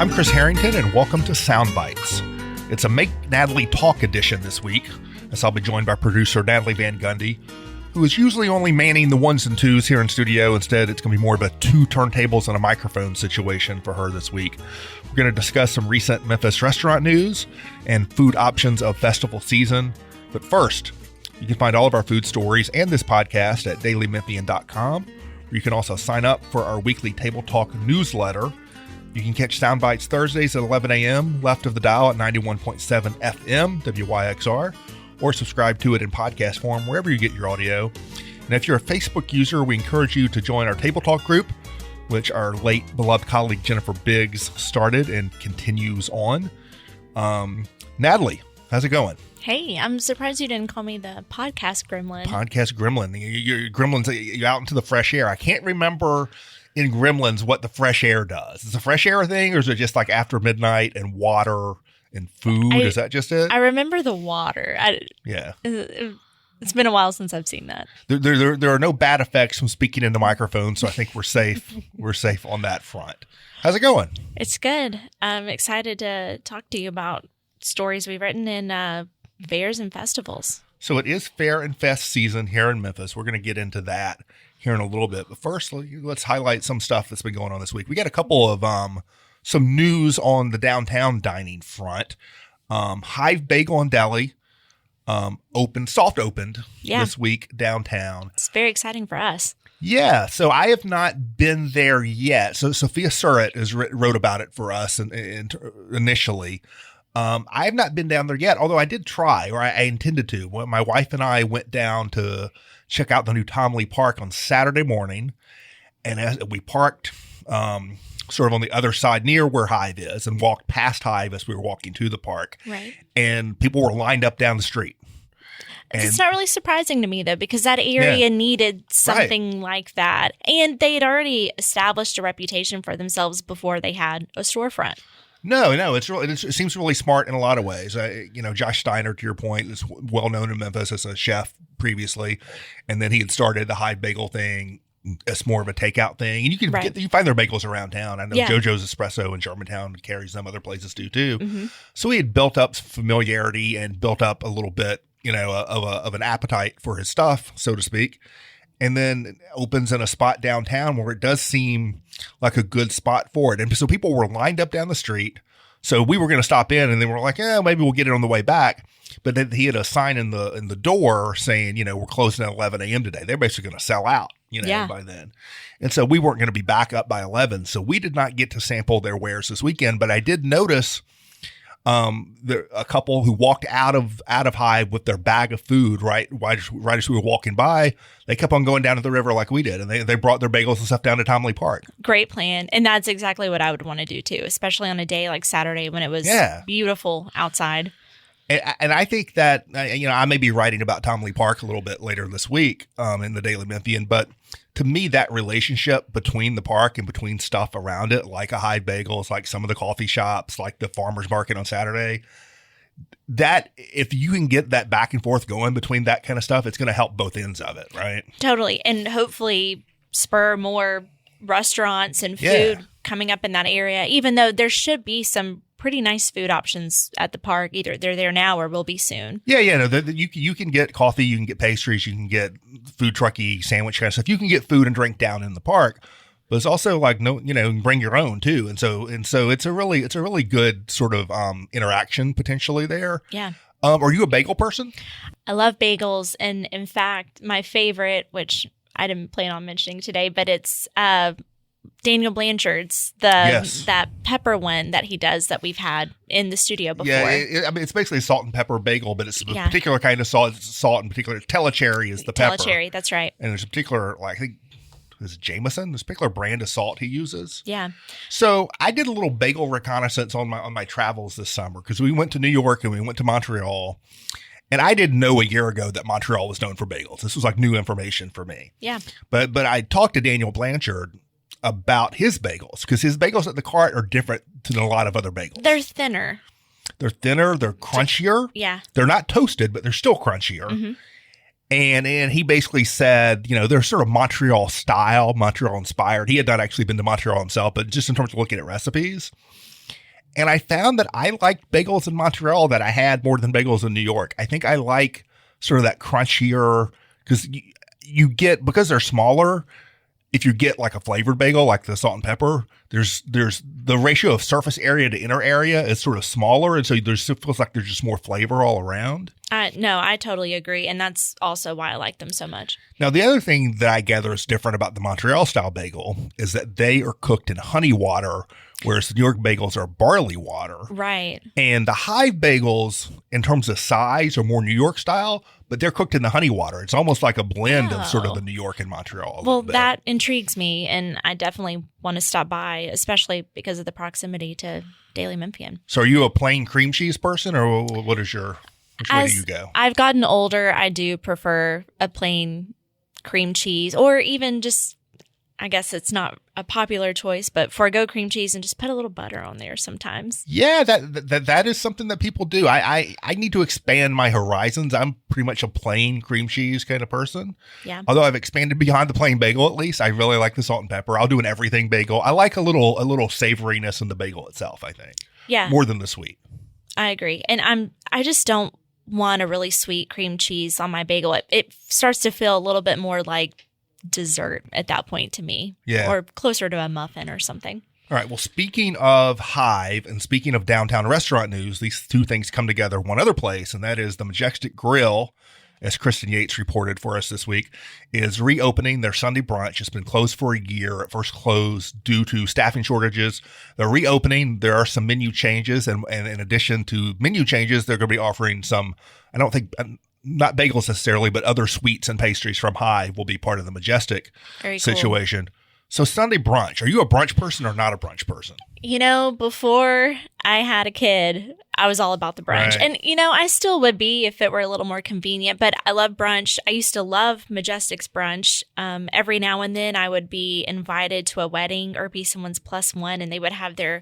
I'm Chris Herrington, and welcome to Sound Bites. It's a Make Natalie Talk edition this week, as I'll be joined by producer Natalie Van Gundy, who is usually only manning the ones and twos here in studio. Instead, it's going to be more of a two turntables and a microphone situation for her this week. We're going to discuss some recent Memphis restaurant news and food options of festival season. But first, you can find all of our food stories and this podcast at dailymemphian.com, where you can also sign up for our weekly Table Talk newsletter. You can catch Sound Bites Thursdays at 11 a.m. left of the dial at 91.7 FM WYXR, or subscribe to it in podcast form wherever you get your audio. And if you're a Facebook user, we encourage you to join our Table Talk group, which our late beloved colleague Jennifer Biggs started and continues on. Natalie, how's it going? Hey, I'm surprised you didn't call me the podcast gremlin. Podcast gremlin. You're gremlins, you're out into the fresh air. I can't remember in Gremlins what the fresh air does. Is it a fresh air thing, or is it just like after midnight and water and food? Is that just it? I remember the water. Yeah. It's been a while since I've seen that. There are no bad effects from speaking into microphones, so I think we're safe. We're safe on that front. How's it going? It's good. I'm excited to talk to you about stories we've written in fairs and festivals. So it is fair and fest season here in Memphis. We're going to get into that here in a little bit. But first, let's highlight some stuff that's been going on this week. We got a couple of some news on the downtown dining front. Hive Bagel Deli soft opened this week downtown. It's very exciting for us. Yeah, so I have not been there yet. So Sophia Surratt wrote about it for us initially. I have not been down there yet, although I did try, or I intended to. My wife and I went down to check out the new Tom Lee Park on Saturday morning, and as we parked sort of on the other side near where Hive is and walked past Hive as we were walking to the park. Right. And people were lined up down the street. It's not really surprising to me, though, because that area needed something like that. And they had already established a reputation for themselves before they had a storefront. No, it seems really smart in a lot of ways. Josh Steiner, to your point, is well known in Memphis as a chef previously, and then he had started the Hive Bagel thing as more of a takeout thing. And you find their bagels around town. I know JoJo's Espresso in Germantown carries them; other places do too. Mm-hmm. So he had built up some familiarity and built up a little bit, of an appetite for his stuff, so to speak. And then opens in a spot downtown where it does seem like a good spot for it. And so people were lined up down the street. So we were going to stop in, and then we're like, maybe we'll get it on the way back. But then he had a sign in the door saying, we're closing at 11 a.m. today. They're basically going to sell out, by then. And so we weren't going to be back up by 11. So we did not get to sample their wares this weekend. But I did notice a couple who walked out of Hive with their bag of food right as we were walking by. They kept on going down to the river like we did, and they brought their bagels and stuff down to Tom Lee Park. Great plan, and that's exactly what I would want to do too, especially on a day like Saturday when it was beautiful outside. And I think that I may be writing about Tom Lee Park a little bit later this week in the Daily Memphian, but to me, that relationship between the park and between stuff around it, like a Hive Bagels, like some of the coffee shops, like the farmer's market on Saturday, that if you can get that back and forth going between that kind of stuff, it's going to help both ends of it, right? Totally. And hopefully spur more restaurants and food coming up in that area, even though there should be some pretty nice food options at the park. Either they're there now or will be soon. You can get coffee, you can get pastries, you can get food trucky sandwich kind of stuff. You can get food and drink down in the park, but it's also like bring your own too. And so it's a really good sort of interaction potentially there. Yeah. Are you a bagel person? I love bagels, and in fact, my favorite, which I didn't plan on mentioning today, but it's Daniel Blanchard's, that pepper one that he does that we've had in the studio before. Yeah, it's basically a salt and pepper bagel, but it's a particular kind of salt. It's salt in particular. Telecherry is the pepper. Telecherry, that's right. And there's a particular, I think, is it Jameson? There's a particular brand of salt he uses. Yeah. So I did a little bagel reconnaissance on my travels this summer, because we went to New York and we went to Montreal. And I didn't know a year ago that Montreal was known for bagels. This was like new information for me. Yeah. But I talked to Daniel Blanchard about his bagels, because his bagels at the cart are different than a lot of other bagels. They're thinner. They're crunchier. Yeah. They're not toasted, but they're still crunchier. Mm-hmm. And he basically said, they're sort of Montreal style, Montreal inspired. He had not actually been to Montreal himself, but just in terms of looking at recipes. And I found that I liked bagels in Montreal that I had more than bagels in New York. I think I like sort of that crunchier, because you get, because they're smaller, if you get like a flavored bagel, like the salt and pepper, there's the ratio of surface area to inner area is sort of smaller. And so it feels like there's just more flavor all around. No, I totally agree. And that's also why I like them so much. Now, the other thing that I gather is different about the Montreal style bagel is that they are cooked in honey water, whereas the New York bagels are barley water. Right. And the Hive bagels, in terms of size, are more New York style, but they're cooked in the honey water. It's almost like a blend of sort of the New York and Montreal. Well, that intrigues me, and I definitely want to stop by, especially because of the proximity to Daily Memphian. So are you a plain cream cheese person, or what is which way do you go? I've gotten older, I do prefer a plain cream cheese, or even just, I guess it's not a popular choice, but forego cream cheese and just put a little butter on there sometimes. Yeah, that is something that people do. I need to expand my horizons. I'm pretty much a plain cream cheese kind of person. Yeah. Although I've expanded beyond the plain bagel, at least. I really like the salt and pepper. I'll do an everything bagel. I like a little savoriness in the bagel itself, I think. Yeah. More than the sweet. I agree. And I just don't want a really sweet cream cheese on my bagel. It starts to feel a little bit more like dessert at that point to me. Yeah. Or closer to a muffin or something. All right. Well, speaking of Hive and speaking of downtown restaurant news, these two things come together one other place, and that is the Majestic Grill, as Kristen Yates reported for us this week, is reopening their Sunday brunch. It's been closed for a year. At first closed due to staffing shortages. They're reopening. There are some menu changes, and in addition to menu changes, they're going to be offering some, I don't think, not bagels necessarily, but other sweets and pastries from Hive will be part of the Majestic situation. Cool. So Sunday brunch, are you a brunch person or not a brunch person? You know, before I had a kid, I was all about the brunch. Right. And, you know, I still would be if it were a little more convenient, but I love brunch. I used to love Majestic's brunch. Every now and then I would be invited to a wedding or be someone's plus one, and they would have their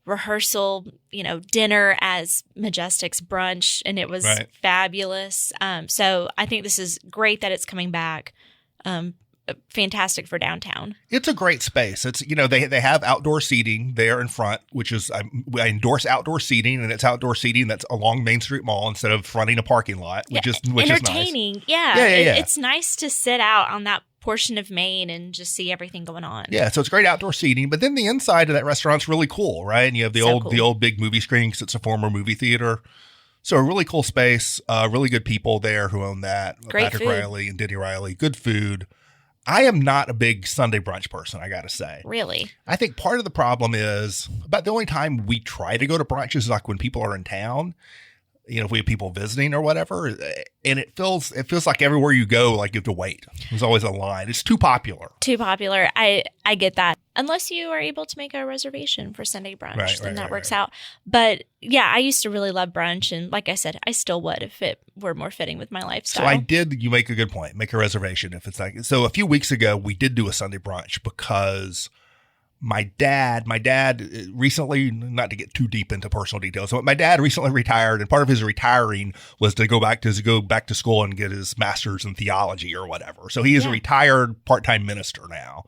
rehearsal, you know, dinner as Majestic's brunch, and it was fabulous. So I think this is great that it's coming back. Fantastic for downtown. It's a great space. It's, you know, they have outdoor seating there in front, which is, I endorse outdoor seating, and it's outdoor seating that's along Main Street Mall instead of fronting a parking lot, which is entertaining. Nice. Yeah. It's nice to sit out on that portion of Main and just see everything going on. Yeah, so it's great outdoor seating, but then the inside of that restaurant's really cool, right? And you have the old big movie screen because it's a former movie theater. So a really cool space, really good people there who own that. Great Patrick food. Riley and Denny Riley, good food. I am not a big Sunday brunch person, I got to say. Really? I think part of the problem is about the only time we try to go to brunch is like when people are in town, you know, if we have people visiting or whatever. And it feels like everywhere you go, like you have to wait. There's always a line. It's too popular. I get that. Unless you are able to make a reservation for Sunday brunch, then that works out. But yeah, I used to really love brunch. And like I said, I still would if it were more fitting with my lifestyle. So you make a good point. Make a reservation if it's like, so a few weeks ago, we did do a Sunday brunch because my dad recently, not to get too deep into personal details, but my dad recently retired, and part of his retiring was to go back to school and get his master's in theology or whatever. So he is a retired part-time minister now.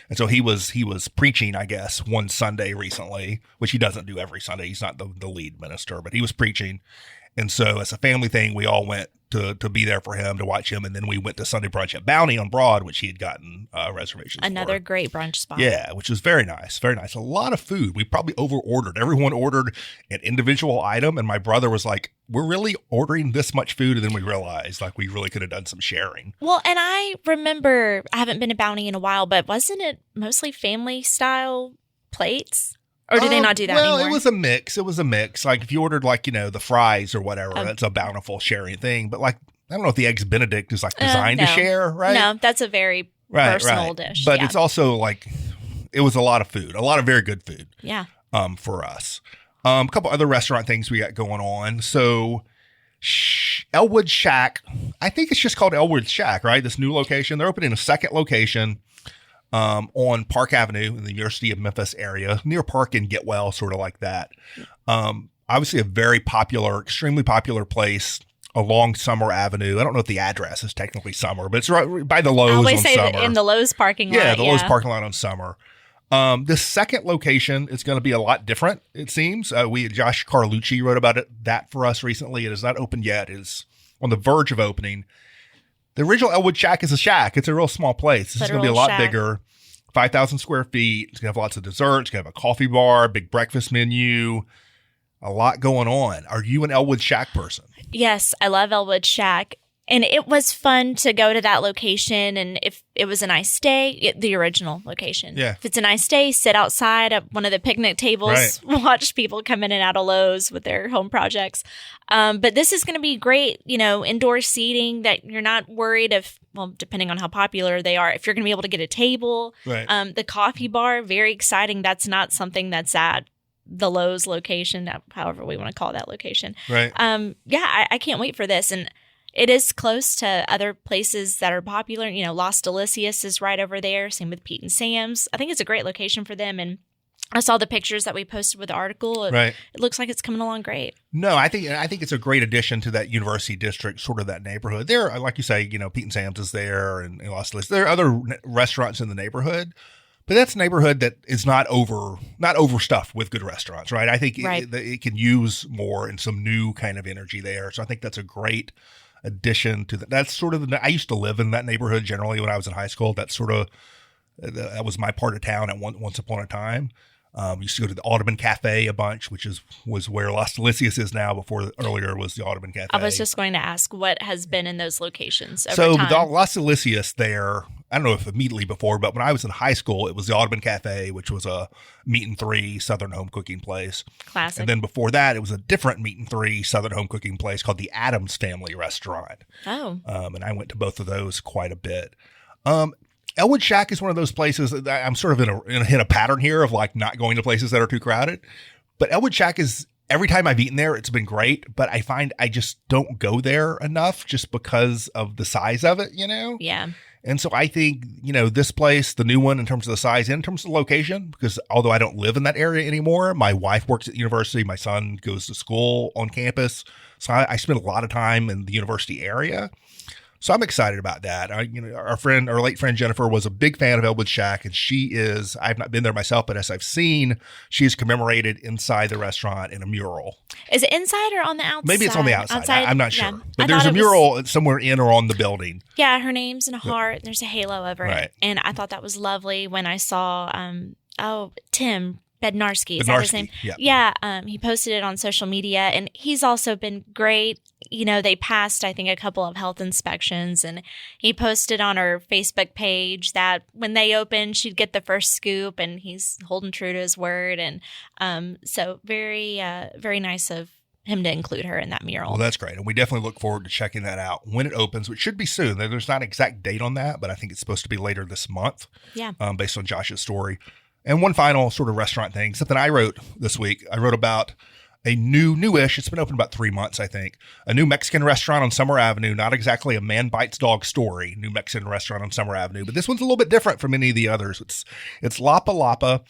And so he was preaching, I guess, one Sunday recently, which he doesn't do every Sunday. He's not the lead minister, but he was preaching. And so as a family thing, we all went to be there for him, to watch him. And then we went to Sunday brunch at Bounty on Broad, which he had gotten reservations Another for. great brunch spot. Yeah, which was very nice. Very nice. A lot of food. We probably over-ordered. Everyone ordered an individual item. And my brother was like, we're really ordering this much food. And then we realized like we really could have done some sharing. Well, and I remember, I haven't been to Bounty in a while, but wasn't it mostly family style plates? Or do they not do that anymore? Well, it was a mix. Like if you ordered like, you know, the fries or whatever, that's a bountiful sharing thing. But like, I don't know if the Eggs Benedict is like designed to share, right? No, that's a very personal dish. But it's also like, it was a lot of food, a lot of very good food. Yeah. For us. A couple other restaurant things we got going on. So Elwood Shack, I think it's just called Elwood Shack, right? This new location. They're opening a second location on Park Avenue in the University of Memphis area, near Park and Getwell, sort of like that. Obviously a very popular, extremely popular place along Summer Avenue. I don't know if the address is technically Summer, but it's right by the Lowe's on Summer. I always say in the Lowe's parking lot. Yeah, the Lowe's parking lot on Summer. The second location is going to be a lot different, it seems. Josh Carlucci wrote about that for us recently. It is not open yet. It is on the verge of opening. The original Elwood Shack is a shack. It's a real small place. This is going to be a lot bigger. 5,000 square feet. It's going to have lots of desserts. It's going to have a coffee bar, big breakfast menu, a lot going on. Are you an Elwood Shack person? Yes, I love Elwood Shack. And it was fun to go to that location. And if it was a nice day, the original location. Yeah. If it's a nice day, sit outside at one of the picnic tables, watch people come in and out of Lowe's with their home projects. But this is going to be great, indoor seating that you're not worried if, well, depending on how popular they are, if you're going to be able to get a table. Right. The coffee bar, very exciting. That's not something that's at the Lowe's location, however we want to call that location. Right. I can't wait for this. And it is close to other places that are popular. Los Delicious is right over there. Same with Pete and Sam's. I think it's a great location for them. And I saw the pictures that we posted with the article. It looks like it's coming along great. No, I think it's a great addition to that University District, sort of that neighborhood. There, like you say, Pete and Sam's is there, and Los Delicious. There are other restaurants in the neighborhood. But that's a neighborhood that is not overstuffed with good restaurants, right? I think it can use more and some new kind of energy there. So I think that's a great addition to that. That's sort of I used to live in that neighborhood generally when I was in high school. That's sort of that was my part of town at once upon a time. Used to go to the Audubon Cafe a bunch, which was where Los Delicious is now. Earlier was the Audubon Cafe. I was just going to ask what has been in those locations over so time. The Los Delicious there, I don't know if immediately before, but when I was in high school, it was the Audubon Cafe, which was a meat and three Southern home cooking place. Classic. And then before that, it was a different meat and three Southern home cooking place called the Addams Family Restaurant. Oh. And I went to both of those quite a bit. Elwood Shack is one of those places that I'm sort of in a pattern here of like not going to places that are too crowded. But Elwood Shack is, every time I've eaten there, it's been great. But I find I just don't go there enough just because of the size of it, Yeah. And so I think, this place, the new one in terms of the size and in terms of the location, because although I don't live in that area anymore, my wife works at the university. My son goes to school on campus. So I spend a lot of time in the university area. So I'm excited about that. Our late friend Jennifer was a big fan of Elwood Shack, and I've not been there myself, but as I've seen, she is commemorated inside the restaurant in a mural. Is it inside or on the outside? Maybe it's on the outside. I'm not sure. Yeah. But there's a mural somewhere in or on the building. Yeah, her name's in a heart. There's a halo over Right. it. And I thought that was lovely when I saw, Tim Bednarski. Is that his name? Yeah. He posted it on social media, and he's also been great. They passed, I think, a couple of health inspections, and he posted on her Facebook page that when they opened, she'd get the first scoop, and he's holding true to his word. And so very, very nice of him to include her in that mural. Well, that's great. And we definitely look forward to checking that out when it opens, which should be soon. There's not an exact date on that, but I think it's supposed to be later this month. Yeah. Based on Josh's story. And one final sort of restaurant thing, something I wrote this week. I wrote about a newish, it's been open about 3 months, I think, a new Mexican restaurant on Summer Avenue. Not exactly a man bites dog story, new Mexican restaurant on Summer Avenue, but this one's a little bit different from any of the others. It's Lapa Lapa,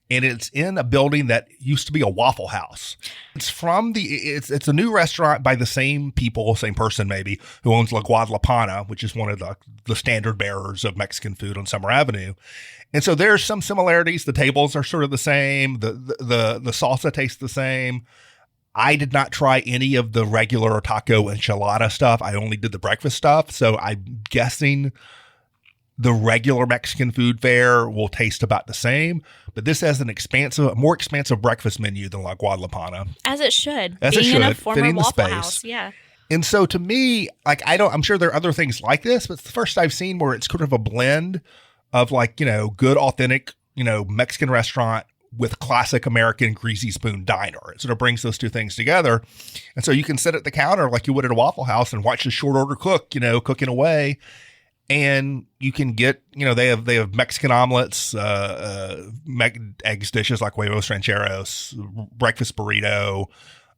and it's in a building that used to be a Waffle House. It's a new restaurant by the same person maybe, who owns La Guadalupana, which is one of the standard bearers of Mexican food on Summer Avenue. And so there's some similarities. The tables are sort of the same. The salsa tastes the same. I did not try any of the regular taco enchilada stuff. I only did the breakfast stuff. So I'm guessing the regular Mexican food fare will taste about the same. But this has a more expansive breakfast menu than La Guadalupana. As it should. Being in a former fitting the Waffle space. House. Yeah. And so to me, I'm sure there are other things like this, but it's the first I've seen where it's kind of a blend of good, authentic, Mexican restaurant with classic American greasy spoon diner. It sort of brings those two things together. And so you can sit at the counter like you would at a Waffle House and watch the short order cook, cooking away. And you can get, they have Mexican omelets, eggs dishes like huevos rancheros, breakfast burrito,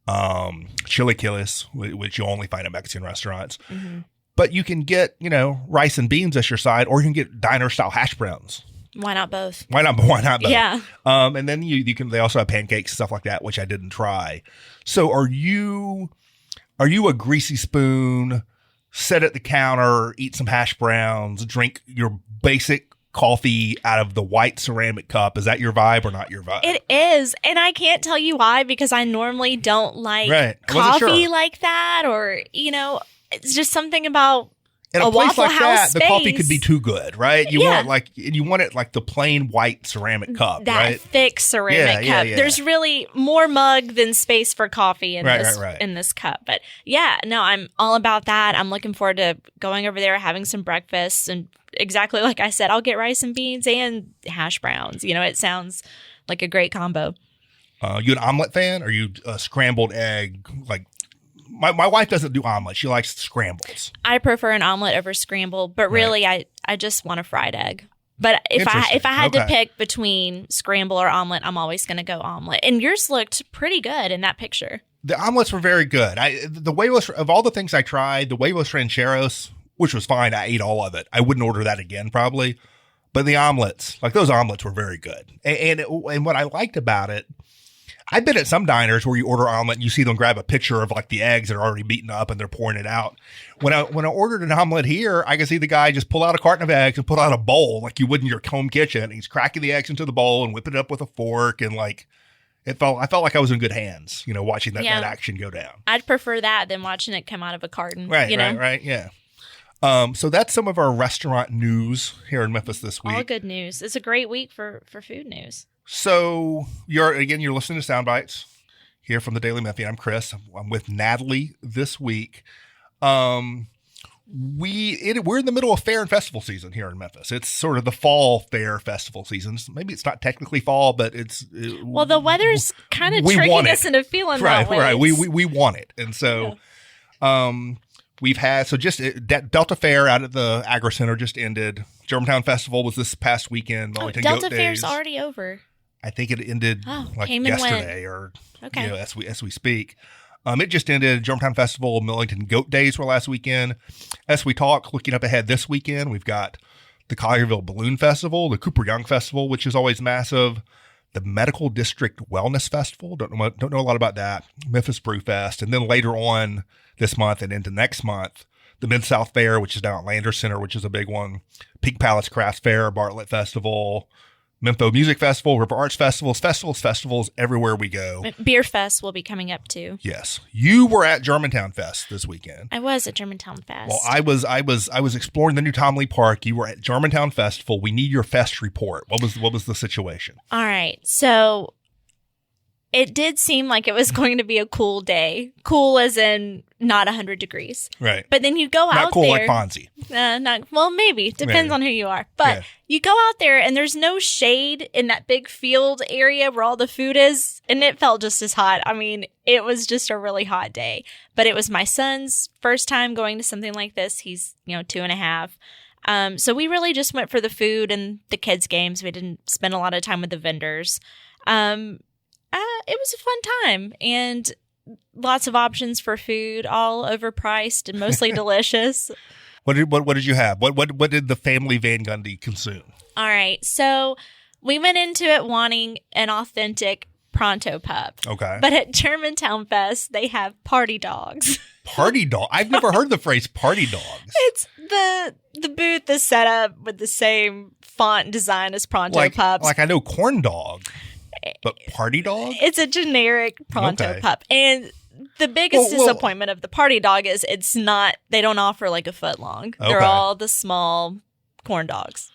chilaquiles, which you'll only find at Mexican restaurants. Mm-hmm. But you can get, rice and beans as your side, or you can get diner style hash browns. Why not both? Why not both? Yeah. And then they also have pancakes and stuff like that, which I didn't try. So are you a greasy spoon, sit at the counter, eat some hash browns, drink your basic coffee out of the white ceramic cup. Is that your vibe or not your vibe? It is. And I can't tell you why, because I normally don't like coffee like that, or, it's just something about in a place like that, the coffee could be too good, right? You want it like the plain white ceramic cup, that right? thick ceramic cup. Yeah. There's really more mug than space for coffee in this cup. But I'm all about that. I'm looking forward to going over there, having some breakfast, and exactly like I said, I'll get rice and beans and hash browns. It sounds like a great combo. You an omelet fan? Or you a scrambled egg like? My wife doesn't do omelets. She likes scrambles. I prefer an omelet over scramble, but really I just want a fried egg. But if I had to pick between scramble or omelet, I'm always going to go omelet. And yours looked pretty good in that picture. The omelets were very good. The huevos, of all the things I tried, the huevos rancheros, which was fine. I ate all of it. I wouldn't order that again probably. But the omelets, like those omelets were very good. And what I liked about it, I've been at some diners where you order omelet and you see them grab a picture of like the eggs that are already beaten up and they're pouring it out. When I ordered an omelet here, I could see the guy just pull out a carton of eggs and put out a bowl like you would in your home kitchen. And he's cracking the eggs into the bowl and whipping it up with a fork, and like I felt like I was in good hands, watching that action go down. I'd prefer that than watching it come out of a carton. Right, yeah. So that's some of our restaurant news here in Memphis this week. All good news. It's a great week for food news. So you're listening to Sound Bites here from the Daily Memphian. I'm Chris. I'm with Natalie this week. We're in the middle of fair and festival season here in Memphis. It's sort of the fall fair festival season. Maybe it's not technically fall, but it's the weather's kind of tricking us into feeling that way. Right. We want it, and so we've had Delta Fair out at the Agri Center just ended. Germantown Festival was this past weekend. Delta Fair's already over. I think it ended yesterday or as we speak. It just ended. Germantown Festival, Millington Goat Days were last weekend. As we talk, looking up ahead this weekend, we've got the Collierville Balloon Festival, the Cooper Young Festival, which is always massive, the Medical District Wellness Festival. Don't know a lot about that. Memphis Brew Fest, and then later on this month and into next month, the Mid-South Fair, which is down at Lander Center, which is a big one. Pink Palace Crafts Fair, Bartlett Festival, Mempho Music Festival, River Arts Festivals everywhere we go. Beer Fest will be coming up too. Yes. You were at Germantown Fest this weekend. I was at Germantown Fest. Well, I was exploring the new Tom Lee Park. You were at Germantown Festival. We need your fest report. What was the situation? All right. So it did seem like it was going to be a cool day. Cool as in not 100 degrees. Right. But then you go out there. Not cool like Fonzie. Maybe. Depends on who you are. But you go out there and there's no shade in that big field area where all the food is. And it felt just as hot. I mean, it was just a really hot day. But it was my son's first time going to something like this. He's, 2.5. So we really just went for the food and the kids' games. We didn't spend a lot of time with the vendors. It was a fun time, and lots of options for food, all overpriced and mostly delicious. What did you have? What did the family Van Gundy consume? All right, so we went into it wanting an authentic Pronto Pup. Okay, but at Germantown Fest they have party dogs. Party dog? I've never heard the phrase party dogs. It's the booth is set up with the same font and design as Pronto Pups. Like I know corn dog. But party dog? It's a generic Pronto Pup. And the biggest disappointment of the party dog is they don't offer like a foot long. Okay. They're all the small corn dogs.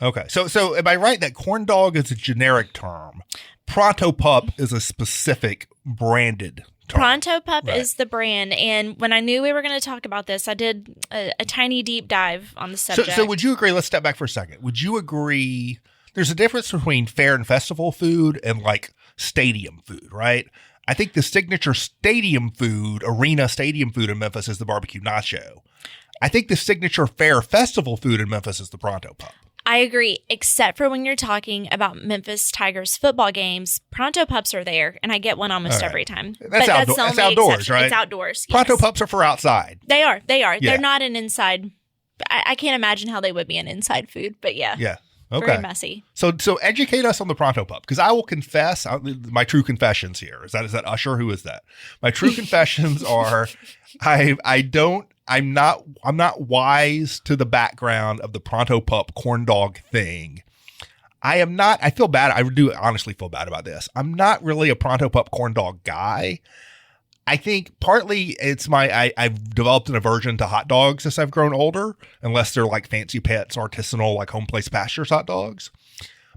Okay. So am I right that corn dog is a generic term? Pronto Pup is a specific branded term. Pronto Pup is the brand. And when I knew we were going to talk about this, I did a tiny deep dive on the subject. So would you agree? Let's step back for a second. Would you agree? There's a difference between fair and festival food and like stadium food, right? I think the signature arena stadium food in Memphis is the barbecue nacho. I think the signature fair festival food in Memphis is the Pronto Pup. I agree, except for when you're talking about Memphis Tigers football games. Pronto Pups are there, and I get one almost every time. That's outdoors, right? It's outdoors. Yes. Pronto Pups are for outside. They are. Yeah. They're not an inside. I can't imagine how they would be an inside food, but yeah. Yeah. Okay. Very messy. So educate us on the Pronto Pup, because I will confess my true confessions here. Is that Usher? Who is that? My true confessions are I don't I'm not wise to the background of the Pronto Pup corn dog thing. I feel bad. I do honestly feel bad about this. I'm not really a Pronto Pup corn dog guy. I think partly it's I've developed an aversion to hot dogs as I've grown older, unless they're like fancy pets, artisanal, like home place pastures hot dogs.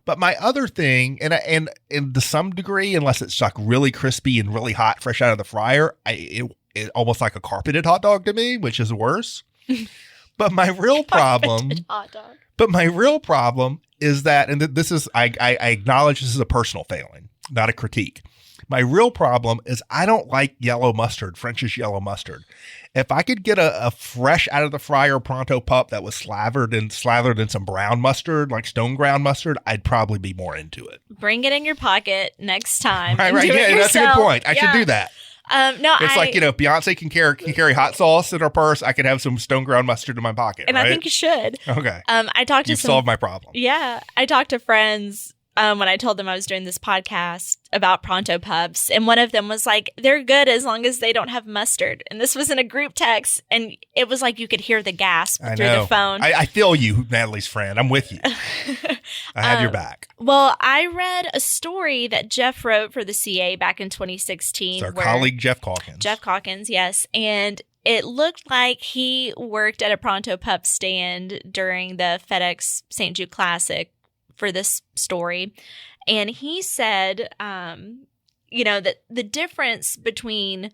But my other thing, and to some degree, unless it's like really crispy and really hot, fresh out of the fryer, it almost like a carpeted hot dog to me, which is worse. But my real problem, hot dog. But my real problem is that, and this is, I acknowledge this is a personal failing, not a critique. My real problem is I don't like yellow mustard, French's yellow mustard. If I could get a fresh out of the fryer Pronto Pup that was slathered in some brown mustard, like stone ground mustard, I'd probably be more into it. Bring it in your pocket next time. Right. Yeah, that's a good point. I should do that. Like, Beyonce can carry hot sauce in her purse. I could have some stone ground mustard in my pocket. And right? I think you should. Okay. You've solved my problem. Yeah. I talked to friends when I told them I was doing this podcast about Pronto Pups, and one of them was like, they're good as long as they don't have mustard. And this was in a group text, and it was like you could hear the gasp through the phone. I feel you, Natalie's friend. I'm with you. I have your back. Well, I read a story that Jeff wrote for the CA back in 2016. It's our colleague, Jeff Calkins. Jeff Calkins, yes. And it looked like he worked at a Pronto Pup stand during the FedEx St. Jude Classic for this story. And he said, that the difference between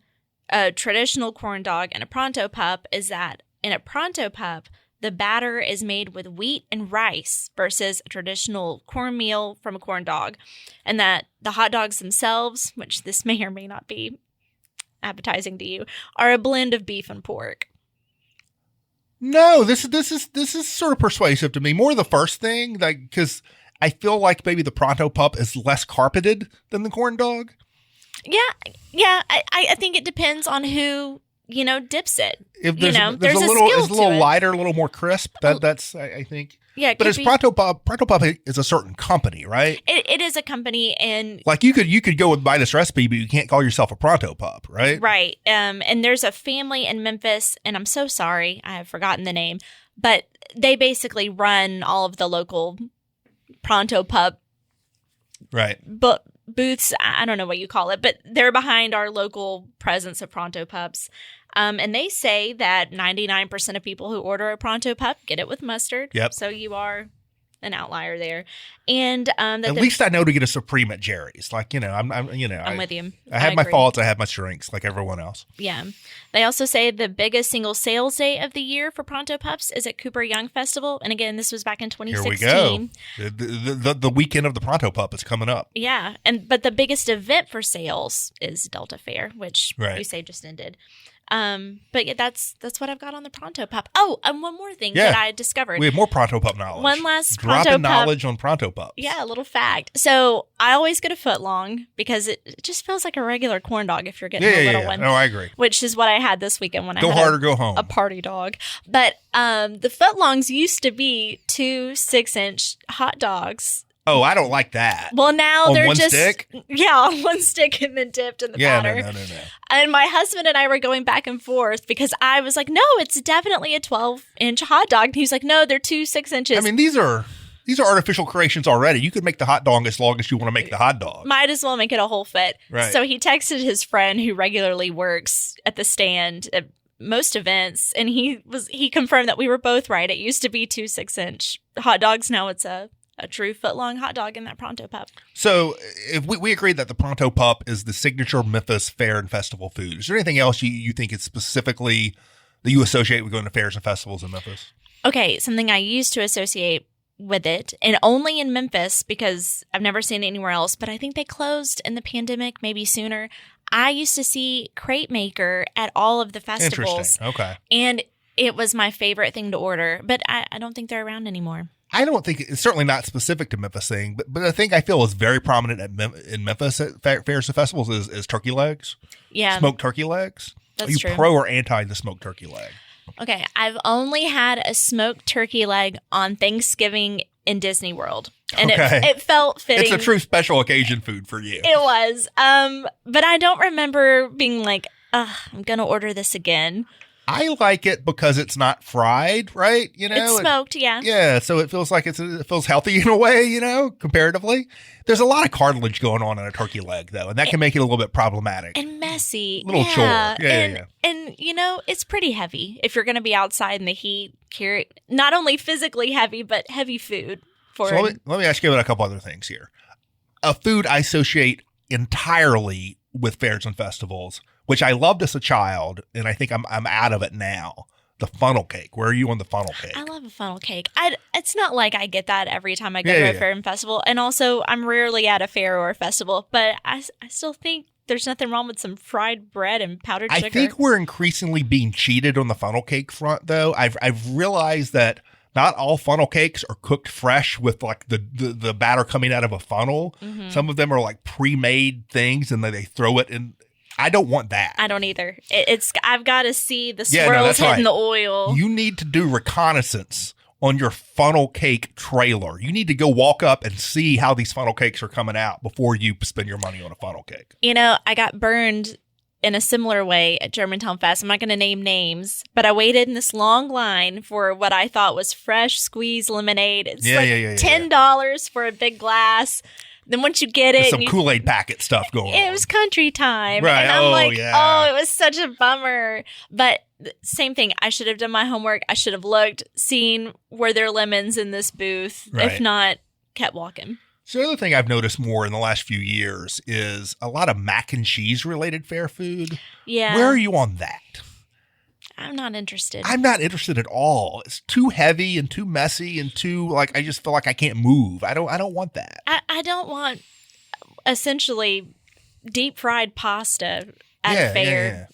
a traditional corn dog and a Pronto Pup is that in a Pronto Pup, the batter is made with wheat and rice versus a traditional cornmeal from a corn dog. And that the hot dogs themselves, which this may or may not be appetizing to you, are a blend of beef and pork. No, this is sort of persuasive to me. More the first thing, like, because I feel like maybe the Pronto Pup is less carpeted than the corn dog. Yeah. I think it depends on who dips it. If there's a little lighter, a little more crisp. That's I think. Yeah, but it's Pronto Pup. Pronto Pup is a certain company, right? It is a company, and like you could go buy this recipe, but you can't call yourself a Pronto Pup, right? Right. And there's a family in Memphis, and I'm so sorry, I have forgotten the name, but they basically run all of the local Pronto Pup, right? But booths, I don't know what you call it, but they're behind our local presence of Pronto Pups. And they say that 99% of people who order a Pronto Pup get it with mustard. Yep. So you are an outlier there. And at least I know to get a Supreme at Jerry's. Like, I'm with you. I have my faults. I have my strengths like everyone else. Yeah. They also say the biggest single sales day of the year for Pronto Pups is at Cooper Young Festival. And again, this was back in 2016. Here we go. The weekend of the Pronto Pup is coming up. Yeah. But the biggest event for sales is Delta Fair, which you say just ended. But yeah, that's what I've got on the Pronto Pup. Oh, and one more thing that I discovered. We have more Pronto Pup knowledge. One last Pronto Pup knowledge on Pronto Pups. Yeah, a little fact. So I always get a foot long because it just feels like a regular corn dog if you're getting a little one. No, I agree. Which is what I had this weekend when I had hard or go home. A party dog. But the footlongs used to be 2 6-inch hot dogs. Oh, I don't like that. Well, now on they're one just stick? Yeah, on one stick and then dipped in the batter. No. And my husband and I were going back and forth because I was like, "No, it's definitely a 12-inch hot dog." And he was like, "No, they're 2 6 inches." I mean, these are artificial creations already. You could make the hot dog as long as you want to make the hot dog. Might as well make it a whole foot. Right. So he texted his friend who regularly works at the stand at most events, and he confirmed that we were both right. It used to be 2 6-inch hot dogs. Now it's a true foot-long hot dog in that Pronto Pup. So if we agree that the Pronto Pup is the signature Memphis fair and festival food, is there anything else you think it's specifically that you associate with going to fairs and festivals in Memphis? Okay, something I used to associate with it, and only in Memphis because I've never seen it anywhere else, but I think they closed in the pandemic, maybe sooner. I used to see Crate Maker at all of the festivals. Interesting. Okay. And it was my favorite thing to order, but I don't think they're around anymore. I don't think it's certainly not specific to Memphis thing, but the thing I feel is very prominent in Memphis at fairs and festivals is turkey legs. Yeah. Smoked turkey legs. That's Are you true. pro or anti the smoked turkey leg? Okay. I've only had a smoked turkey leg on Thanksgiving in Disney World. And it felt fitting. It's a true special occasion food for you. It was. But I don't remember being like, I'm going to order this again. I like it because it's not fried, right? It's smoked, yeah. Yeah, so it feels like it feels healthy in a way, comparatively. There's a lot of cartilage going on in a turkey leg, though, and that can make it a little bit problematic. And messy. Little chore. Yeah. And, it's pretty heavy. If you're going to be outside in the heat, carry not only physically heavy, but heavy food. Let me ask you about a couple other things here. A food I associate entirely with fairs and festivals, which I loved as a child, and I think I'm out of it now. The funnel cake. Where are you on the funnel cake? I love a funnel cake. It's not like I get that every time I go to a fair and festival. And also, I'm rarely at a fair or a festival. But I still think there's nothing wrong with some fried bread and powdered sugar. I think we're increasingly being cheated on the funnel cake front, though. I've realized that not all funnel cakes are cooked fresh with like the batter coming out of a funnel. Mm-hmm. Some of them are like pre-made things, and then they throw it in. I don't want that. I don't either. I've got to see the swirls hitting the oil. You need to do reconnaissance on your funnel cake trailer. You need to go walk up and see how these funnel cakes are coming out before you spend your money on a funnel cake. I got burned in a similar way at Germantown Fest. I'm not going to name names, but I waited in this long line for what I thought was fresh squeezed lemonade. It's $10 for a big glass. Then once you get it, some Kool-Aid packet stuff going on. It was country time. Right. And I'm it was such a bummer. But same thing. I should have done my homework. I should have looked, seen were there lemons in this booth. Right. If not, kept walking. So the other thing I've noticed more in the last few years is a lot of mac and cheese related fair food. Yeah. Where are you on that? I'm not interested. I'm not interested at all. It's too heavy and too messy and too I just feel like I can't move. I don't want that. I don't want essentially deep fried pasta at a fair,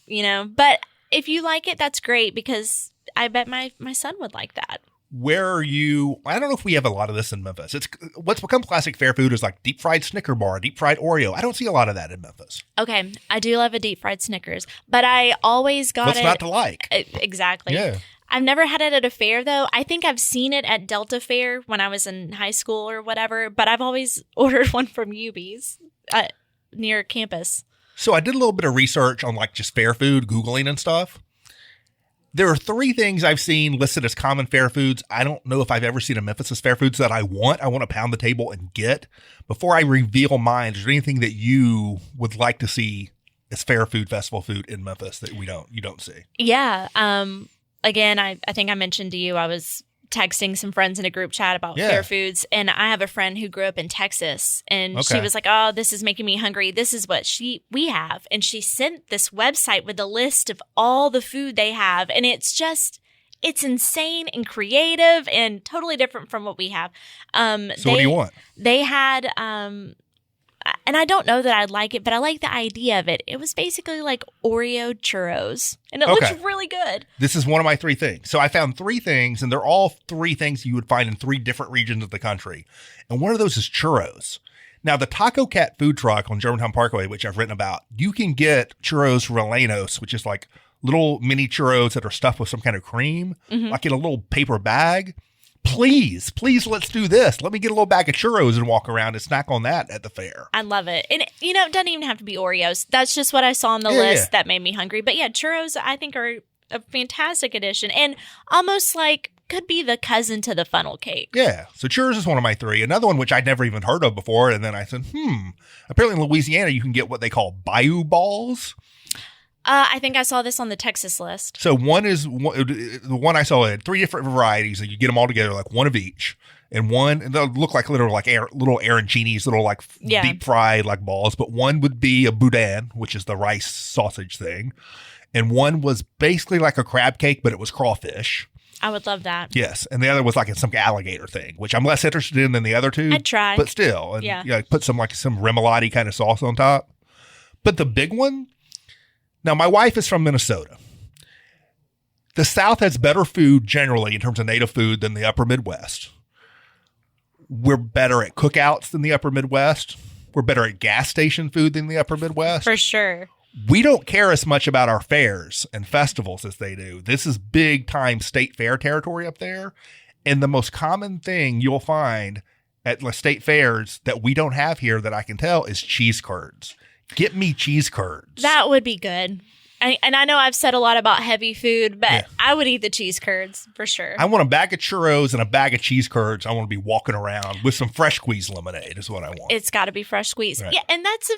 But if you like it, that's great because I bet my son would like that. Where are you? I don't know if we have a lot of this in Memphis. It's what's become classic fair food is like deep fried Snicker bar, deep fried Oreo. I don't see a lot of that in Memphis. Okay, I do love a deep fried Snickers, but I always got What's not to like? Exactly. Yeah. I've never had it at a fair though. I think I've seen it at Delta Fair when I was in high school or whatever, but I've always ordered one from UB's near campus. So I did a little bit of research on like just fair food, Googling and stuff. There are 3 things I've seen listed as common fair foods. I don't know if I've ever seen a Memphis as fair foods that I want to pound the table and get. Before I reveal mine, is there anything that you would like to see as fair food, festival food in Memphis that you don't see? Yeah. Again, I think I mentioned to you, I was texting some friends in a group chat about fair foods, and I have a friend who grew up in Texas, and she was like, oh, this is making me hungry. This is what we have. And she sent this website with a list of all the food they have, and it's insane and creative and totally different from what we have. So what do you want? They had, and I don't know that I'd like it, but I like the idea of it. It was basically like Oreo churros, and it looks really good. This is one of my 3 things. So I found 3 things, and they're all 3 things you would find in 3 different regions of the country. And one of those is churros. Now, the Taco Cat food truck on Germantown Parkway, which I've written about, you can get churros rellenos, which is like little mini churros that are stuffed with some kind of cream, like in a little paper bag. Please, let's do this. Let me get a little bag of churros and walk around and snack on that at the fair. I love it. And, it doesn't even have to be Oreos. That's just what I saw on the list that made me hungry. But yeah, churros, I think, are a fantastic addition and almost like could be the cousin to the funnel cake. Yeah. So churros is one of my 3. Another one, which I'd never even heard of before. And then I said, apparently in Louisiana, you can get what they call bayou balls. I think I saw this on the Texas list. So the one I saw had 3 different varieties, and you get them all together, like one of each. And they'll look like little arancinis, little like deep fried like balls. But one would be a boudin, which is the rice sausage thing. And one was basically like a crab cake, but it was crawfish. I would love that. Yes. And the other was like some alligator thing, which I'm less interested in than the other 2. I'd try. But still. And put some remoulade kind of sauce on top. But the big one. Now, my wife is from Minnesota. The South has better food generally in terms of native food than the upper Midwest. We're better at cookouts than the upper Midwest. We're better at gas station food than the upper Midwest. For sure. We don't care as much about our fairs and festivals as they do. This is big time state fair territory up there. And the most common thing you'll find at the state fairs that we don't have here that I can tell is cheese curds. Get me cheese curds. That would be good. And I know I've said a lot about heavy food, but I would eat the cheese curds for sure. I want a bag of churros and a bag of cheese curds. I want to be walking around with some fresh squeezed lemonade is what I want. It's got to be fresh squeezed. Right. Yeah, and that's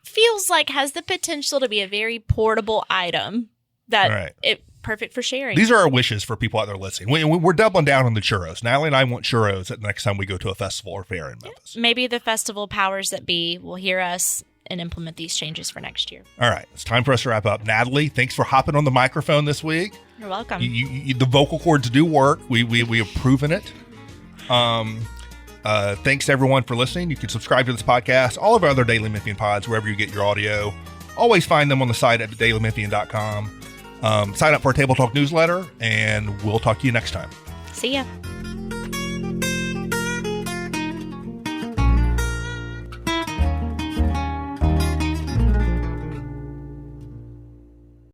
feels like has the potential to be a very portable item that perfect for sharing. These are our wishes for people out there listening. We're doubling down on the churros. Natalie and I want churros the next time we go to a festival or fair in Memphis. Maybe the festival powers that be will hear us and implement these changes for next year. All right. It's time for us to wrap up. Natalie, thanks for hopping on the microphone this week. You're welcome. The vocal cords do work. We have proven it. Thanks to everyone for listening. You can subscribe to this podcast, all of our other Daily Memphian pods, wherever you get your audio. Always find them on the site at dailymemphian.com. Sign up for our Table Talk newsletter, and we'll talk to you next time. See ya.